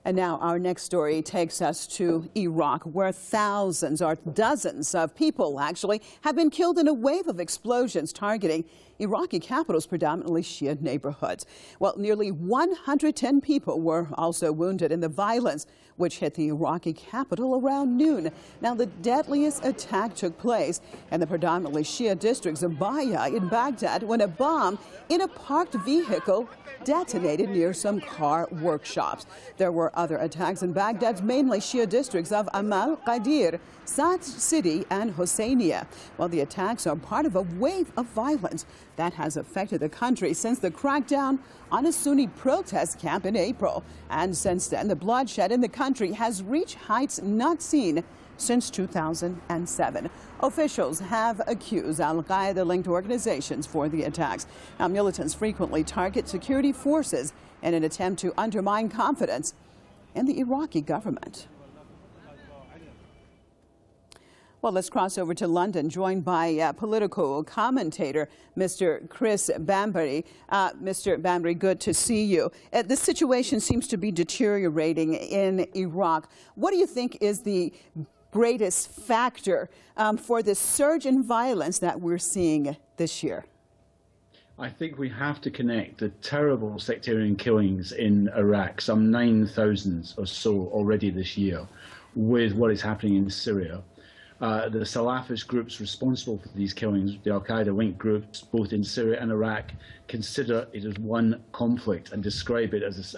And now our next story takes us to Iraq, where thousands or dozens of people actually have been killed in a wave of explosions targeting Iraqi capital's predominantly Shia neighborhoods. Well, nearly 110 people were also wounded in the violence which hit the Iraqi capital around noon. Now, the deadliest attack took place in the predominantly Shia districts of Baya in Baghdad when a bomb in a parked vehicle detonated near some car workshops. There were other attacks in Baghdad's mainly Shia districts of Amal, Qadir, Saad City, and Hosseiniya. Well, the attacks are part of a wave of violence that has affected the country since the crackdown on a Sunni protest camp in April. And since then, the bloodshed in the country has reached heights not seen since 2007. Officials have accused al-Qaeda-linked organizations for the attacks. Now, militants frequently target security forces in an attempt to undermine confidence in the Iraqi government. Well, let's cross over to London, joined by political commentator Mr. Chris Bambery. Mr. Bambery, good to see you. The situation seems to be deteriorating in Iraq. What do you think is the greatest factor for this surge in violence that we're seeing this year? I think we have to connect the terrible sectarian killings in Iraq, some 9,000 or so already this year, with what is happening in Syria. The Salafist groups responsible for these killings, the al-Qaeda-linked groups, both in Syria and Iraq, consider it as one conflict and describe it as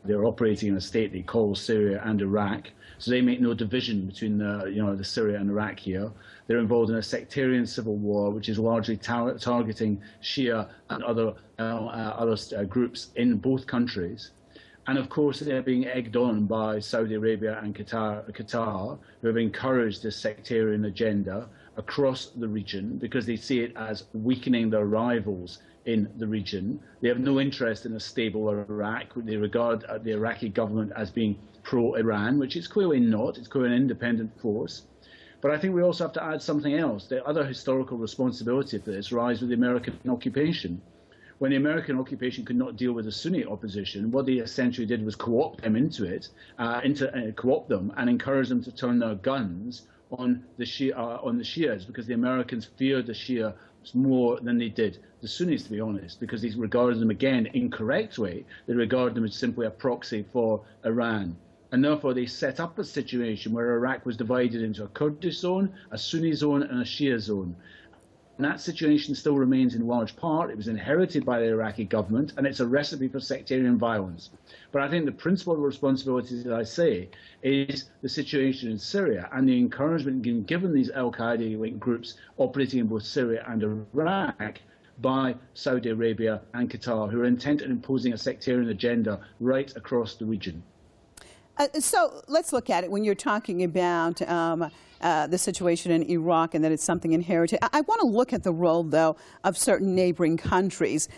they're operating in a state they call Syria and Iraq. So they make no division between the Syria and Iraq here. They're involved in a sectarian civil war, which is largely targeting Shia and other groups in both countries. And of course, they're being egged on by Saudi Arabia and Qatar, who have encouraged this sectarian agenda across the region because they see it as weakening their rivals in the region. They have no interest in a stable Iraq. They regard the Iraqi government as being pro-Iran, which it's clearly not. It's clearly an independent force. But I think we also have to add something else. The other historical responsibility for this lies with the American occupation. When the American occupation could not deal with the Sunni opposition, what they essentially did was co-opt them into it, co-opt them and encourage them to turn their guns on the Shias, because the Americans feared the Shias more than they did the Sunnis, to be honest, because they regarded them, again, incorrectly. They regarded them as simply a proxy for Iran. And therefore, they set up a situation where Iraq was divided into a Kurdish zone, a Sunni zone, and a Shia zone. And that situation still remains in large part. It was inherited by the Iraqi government, and it's a recipe for sectarian violence. But I think the principal responsibility, as I say, is the situation in Syria and the encouragement being given these al-Qaeda-linked groups operating in both Syria and Iraq by Saudi Arabia and Qatar, who are intent on imposing a sectarian agenda right across the region. So let's look at it when you're talking about the situation in Iraq and that it's something inherited. I want to look at the role, though, of certain neighboring countries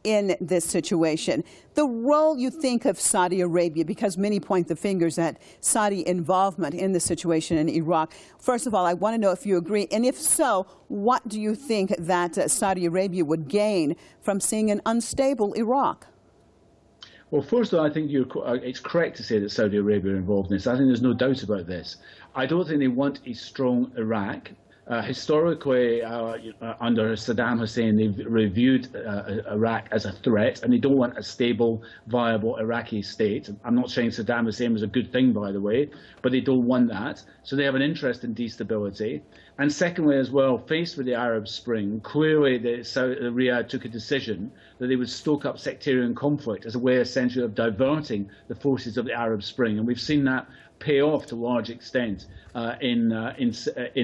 in this situation. The role, you think, of Saudi Arabia, because many point the fingers at Saudi involvement in the situation in Iraq. First of all, I want to know if you agree, and if so, what do you think that Saudi Arabia would gain from seeing an unstable Iraq? Well, first of all, I think it's correct to say that Saudi Arabia are involved in this. I think there's no doubt about this. I don't think they want a strong Iraq. Historically, under Saddam Hussein, they've reviewed Iraq as a threat, and they don't want a stable, viable Iraqi state. I'm not saying Saddam Hussein was a good thing, by the way, but they don't want that. So they have an interest in destability. And secondly, as well, faced with the Arab Spring, clearly Riyadh took a decision that they would stoke up sectarian conflict as a way, essentially, of diverting the forces of the Arab Spring. And we've seen that pay off to a large extent in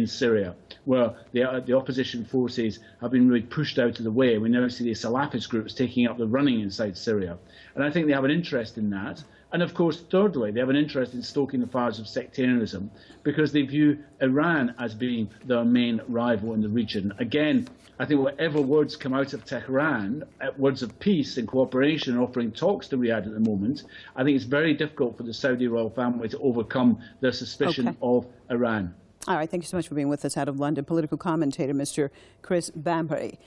Syria, where the opposition forces have been really pushed out of the way. We now see the Salafist groups taking up the running inside Syria. And I think they have an interest in that. And of course, thirdly, they have an interest in stoking the fires of sectarianism because they view Iran as being their main rival in the region. Again, I think whatever words come out of Tehran, words of peace and cooperation and offering talks to Riyadh at the moment, I think it's very difficult for the Saudi royal family to overcome their suspicion of Iran. All right. Thank you so much for being with us out of London. Political commentator, Mr. Chris Bambery.